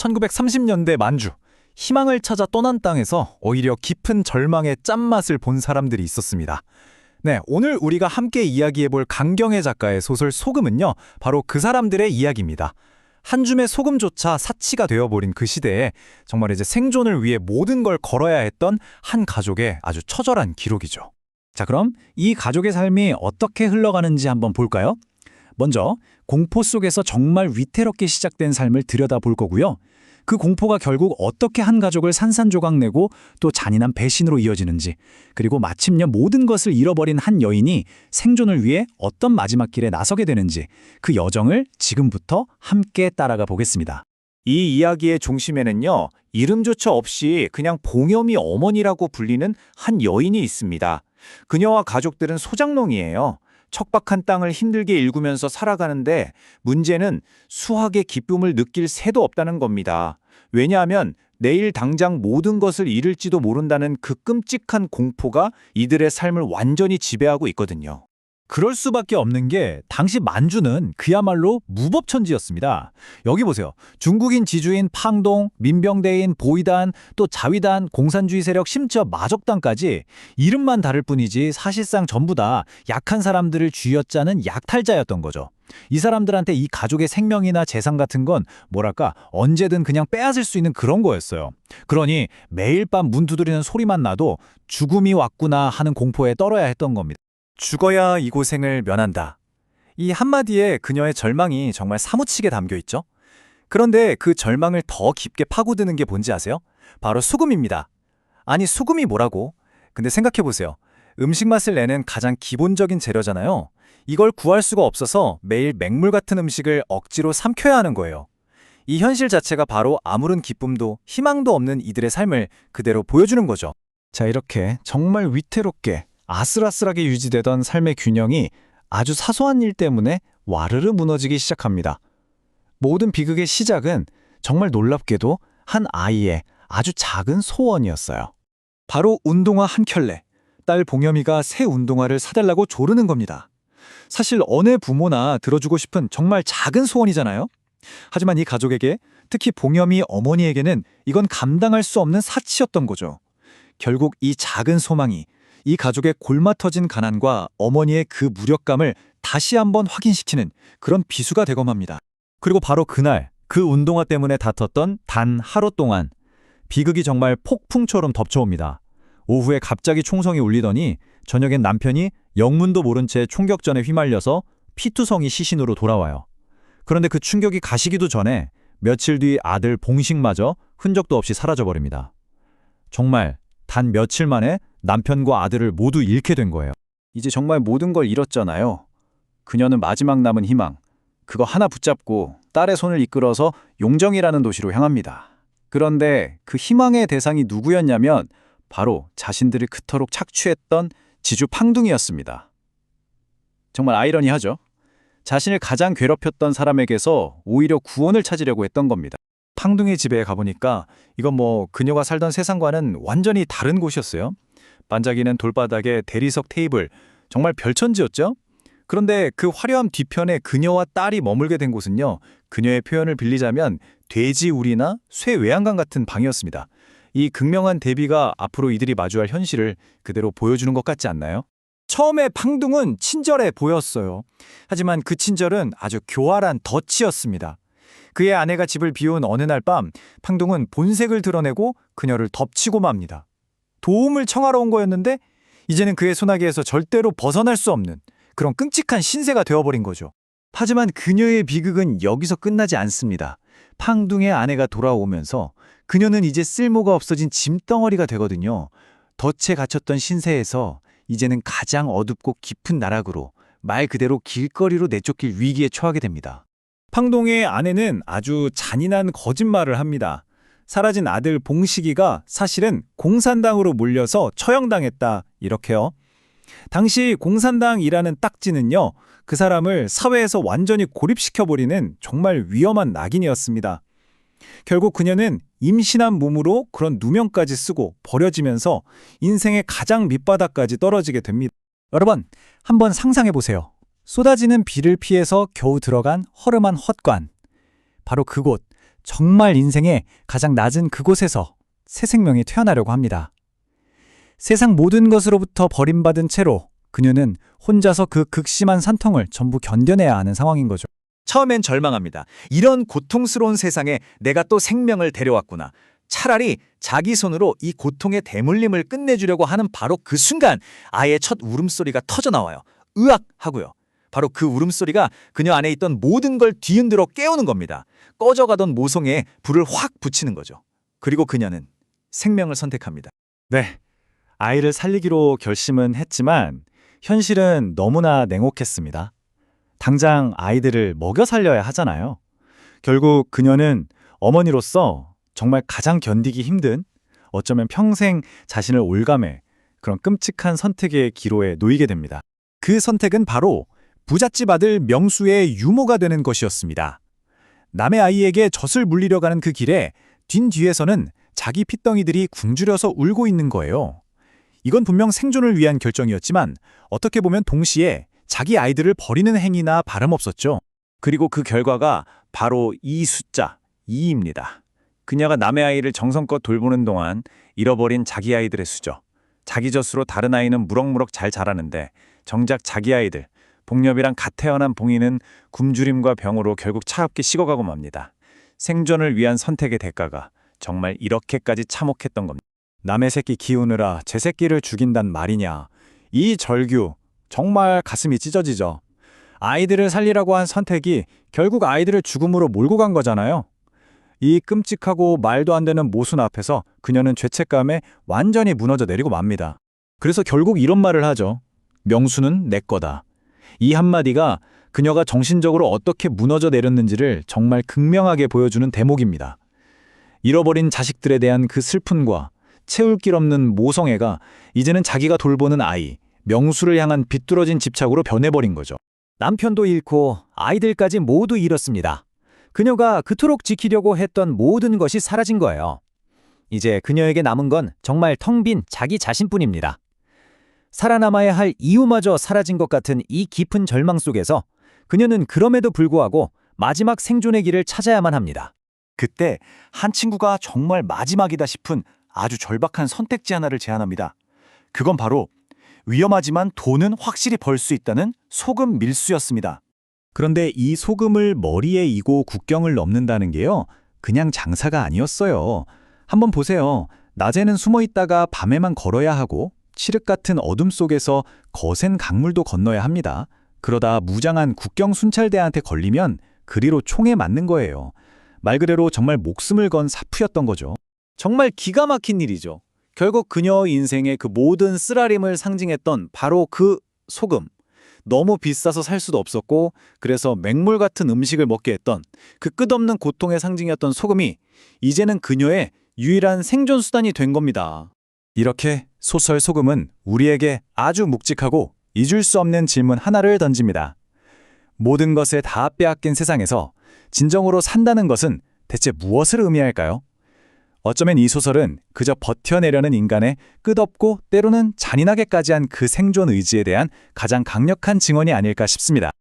1930년대 만주, 희망을 찾아 떠난 땅에서 오히려 깊은 절망의 짠맛을 본 사람들이 있었습니다. 네, 오늘 우리가 함께 이야기해볼 강경애 작가의 소설 소금은요, 바로 그 사람들의 이야기입니다. 한 줌의 소금조차 사치가 되어버린 그 시대에 정말 이제 생존을 위해 모든 걸 걸어야 했던 한 가족의 아주 처절한 기록이죠. 자, 그럼 이 가족의 삶이 어떻게 흘러가는지 한번 볼까요? 먼저 공포 속에서 정말 위태롭게 시작된 삶을 들여다볼 거고요. 그 공포가 결국 어떻게 한 가족을 산산조각내고 또 잔인한 배신으로 이어지는지, 그리고 마침내 모든 것을 잃어버린 한 여인이 생존을 위해 어떤 마지막 길에 나서게 되는지, 그 여정을 지금부터 함께 따라가 보겠습니다. 이 이야기의 중심에는요, 이름조차 없이 그냥 봉염이 어머니라고 불리는 한 여인이 있습니다. 그녀와 가족들은 소작농이에요. 척박한 땅을 힘들게 일구면서 살아가는데 문제는 수확의 기쁨을 느낄 새도 없다는 겁니다. 왜냐하면 내일 당장 모든 것을 잃을지도 모른다는 그 끔찍한 공포가 이들의 삶을 완전히 지배하고 있거든요. 그럴 수밖에 없는 게 당시 만주는 그야말로 무법천지였습니다. 여기 보세요. 중국인 지주인 팡동, 민병대인 보이단, 또 자위단, 공산주의 세력 심지어 마적단까지 이름만 다를 뿐이지 사실상 전부 다 약한 사람들을 쥐어짜는 약탈자였던 거죠. 이 사람들한테 이 가족의 생명이나 재산 같은 건 뭐랄까 언제든 그냥 빼앗을 수 있는 그런 거였어요. 그러니 매일 밤 문 두드리는 소리만 나도 죽음이 왔구나 하는 공포에 떨어야 했던 겁니다. 죽어야 이 고생을 면한다. 이 한마디에 그녀의 절망이 정말 사무치게 담겨 있죠. 그런데 그 절망을 더 깊게 파고드는 게 뭔지 아세요? 바로 소금입니다. 아니, 소금이 뭐라고? 근데 생각해보세요. 음식 맛을 내는 가장 기본적인 재료잖아요. 이걸 구할 수가 없어서 매일 맹물 같은 음식을 억지로 삼켜야 하는 거예요. 이 현실 자체가 바로 아무런 기쁨도 희망도 없는 이들의 삶을 그대로 보여주는 거죠. 자, 이렇게 정말 위태롭게 아슬아슬하게 유지되던 삶의 균형이 아주 사소한 일 때문에 와르르 무너지기 시작합니다. 모든 비극의 시작은 정말 놀랍게도 한 아이의 아주 작은 소원이었어요. 바로 운동화 한 켤레. 딸 봉염이가 새 운동화를 사달라고 조르는 겁니다. 사실 어느 부모나 들어주고 싶은 정말 작은 소원이잖아요. 하지만 이 가족에게, 특히 봉염이 어머니에게는 이건 감당할 수 없는 사치였던 거죠. 결국 이 작은 소망이 이 가족의 골마터진 가난과 어머니의 그 무력감을 다시 한번 확인시키는 그런 비수가 되곤 합니다. 그리고 바로 그날 그 운동화 때문에 다퉜던 단 하루 동안 비극이 정말 폭풍처럼 덮쳐옵니다. 오후에 갑자기 총성이 울리더니 저녁엔 남편이 영문도 모른 채 총격전에 휘말려서 피투성이 시신으로 돌아와요. 그런데 그 충격이 가시기도 전에 며칠 뒤 아들 봉식마저 흔적도 없이 사라져버립니다. 정말 단 며칠 만에 남편과 아들을 모두 잃게 된 거예요. 이제 정말 모든 걸 잃었잖아요. 그녀는 마지막 남은 희망, 그거 하나 붙잡고 딸의 손을 이끌어서 용정이라는 도시로 향합니다. 그런데 그 희망의 대상이 누구였냐면 바로 자신들을 그토록 착취했던 지주 팡둥이였습니다. 정말 아이러니하죠? 자신을 가장 괴롭혔던 사람에게서 오히려 구원을 찾으려고 했던 겁니다. 팡둥이 집에 가보니까 이건 그녀가 살던 세상과는 완전히 다른 곳이었어요. 반짝이는 돌바닥에 대리석 테이블, 정말 별천지였죠? 그런데 그 화려함 뒤편에 그녀와 딸이 머물게 된 곳은요, 그녀의 표현을 빌리자면 돼지우리나 쇠 외양간 같은 방이었습니다. 이 극명한 대비가 앞으로 이들이 마주할 현실을 그대로 보여주는 것 같지 않나요? 처음에 팡둥은 친절해 보였어요. 하지만 그 친절은 아주 교활한 덫이었습니다. 그의 아내가 집을 비운 어느 날 밤, 팡둥은 본색을 드러내고 그녀를 덮치고 맙니다. 도움을 청하러 온 거였는데 이제는 그의 소나기에서 절대로 벗어날 수 없는 그런 끔찍한 신세가 되어버린 거죠. 하지만 그녀의 비극은 여기서 끝나지 않습니다. 팡둥의 아내가 돌아오면서 그녀는 이제 쓸모가 없어진 짐덩어리가 되거든요. 덫에 갇혔던 신세에서 이제는 가장 어둡고 깊은 나락으로, 말 그대로 길거리로 내쫓길 위기에 처하게 됩니다. 팡동의 아내는 아주 잔인한 거짓말을 합니다. 사라진 아들 봉식이가 사실은 공산당으로 몰려서 처형당했다, 이렇게요. 당시 공산당이라는 딱지는요, 그 사람을 사회에서 완전히 고립시켜버리는 정말 위험한 낙인이었습니다. 결국 그녀는 임신한 몸으로 그런 누명까지 쓰고 버려지면서 인생의 가장 밑바닥까지 떨어지게 됩니다. 여러분, 한번 상상해보세요. 쏟아지는 비를 피해서 겨우 들어간 허름한 헛관. 바로 그곳, 정말 인생의 가장 낮은 그곳에서 새 생명이 태어나려고 합니다. 세상 모든 것으로부터 버림받은 채로 그녀는 혼자서 그 극심한 산통을 전부 견뎌내야 하는 상황인 거죠. 처음엔 절망합니다. 이런 고통스러운 세상에 내가 또 생명을 데려왔구나. 차라리 자기 손으로 이 고통의 대물림을 끝내주려고 하는 바로 그 순간 아이의 첫 울음소리가 터져 나와요. 으악! 하고요. 바로 그 울음소리가 그녀 안에 있던 모든 걸 뒤흔들어 깨우는 겁니다. 꺼져가던 모성애에 불을 확 붙이는 거죠. 그리고 그녀는 생명을 선택합니다. 네, 아이를 살리기로 결심은 했지만 현실은 너무나 냉혹했습니다. 당장 아이들을 먹여 살려야 하잖아요. 결국 그녀는 어머니로서 정말 가장 견디기 힘든, 어쩌면 평생 자신을 올감해 그런 끔찍한 선택의 기로에 놓이게 됩니다. 그 선택은 바로 부잣집 아들 명수의 유모가 되는 것이었습니다. 남의 아이에게 젖을 물리려 가는 그 길에 뒤에서는 자기 핏덩이들이 굶주려서 울고 있는 거예요. 이건 분명 생존을 위한 결정이었지만 어떻게 보면 동시에 자기 아이들을 버리는 행위나 다름없었죠. 그리고 그 결과가 바로 이 숫자 2입니다. 그녀가 남의 아이를 정성껏 돌보는 동안 잃어버린 자기 아이들의 수죠. 자기 젖으로 다른 아이는 무럭무럭 잘 자라는데 정작 자기 아이들, 복렵이랑 갓 태어난 봉이는 굶주림과 병으로 결국 차갑게 식어가고 맙니다. 생존을 위한 선택의 대가가 정말 이렇게까지 참혹했던 겁니다. 남의 새끼 키우느라 제 새끼를 죽인단 말이냐. 이 절규 정말 가슴이 찢어지죠. 아이들을 살리라고 한 선택이 결국 아이들을 죽음으로 몰고 간 거잖아요. 이 끔찍하고 말도 안 되는 모순 앞에서 그녀는 죄책감에 완전히 무너져 내리고 맙니다. 그래서 결국 이런 말을 하죠. 명수는 내 거다. 이 한마디가 그녀가 정신적으로 어떻게 무너져 내렸는지를 정말 극명하게 보여주는 대목입니다. 잃어버린 자식들에 대한 그 슬픔과 채울 길 없는 모성애가 이제는 자기가 돌보는 아이, 명수를 향한 비뚤어진 집착으로 변해버린 거죠. 남편도 잃고 아이들까지 모두 잃었습니다. 그녀가 그토록 지키려고 했던 모든 것이 사라진 거예요. 이제 그녀에게 남은 건 정말 텅 빈 자기 자신뿐입니다. 살아남아야 할 이유마저 사라진 것 같은 이 깊은 절망 속에서 그녀는 그럼에도 불구하고 마지막 생존의 길을 찾아야만 합니다. 그때 한 친구가 정말 마지막이다 싶은 아주 절박한 선택지 하나를 제안합니다. 그건 바로 위험하지만 돈은 확실히 벌 수 있다는 소금 밀수였습니다. 그런데 이 소금을 머리에 이고 국경을 넘는다는 게요, 그냥 장사가 아니었어요. 한번 보세요. 낮에는 숨어 있다가 밤에만 걸어야 하고 칠흑 같은 어둠 속에서 거센 강물도 건너야 합니다. 그러다 무장한 국경 순찰대한테 걸리면 그리로 총에 맞는 거예요. 말 그대로 정말 목숨을 건 사프였던 거죠. 정말 기가 막힌 일이죠. 결국 그녀 인생의 그 모든 쓰라림을 상징했던 바로 그 소금. 너무 비싸서 살 수도 없었고 그래서 맹물 같은 음식을 먹게 했던 그 끝없는 고통의 상징이었던 소금이 이제는 그녀의 유일한 생존 수단이 된 겁니다. 이렇게 소설 소금은 우리에게 아주 묵직하고 잊을 수 없는 질문 하나를 던집니다. 모든 것을 다 빼앗긴 세상에서 진정으로 산다는 것은 대체 무엇을 의미할까요? 어쩌면 이 소설은 그저 버텨내려는 인간의 끝없고 때로는 잔인하게까지 한 그 생존 의지에 대한 가장 강력한 증언이 아닐까 싶습니다.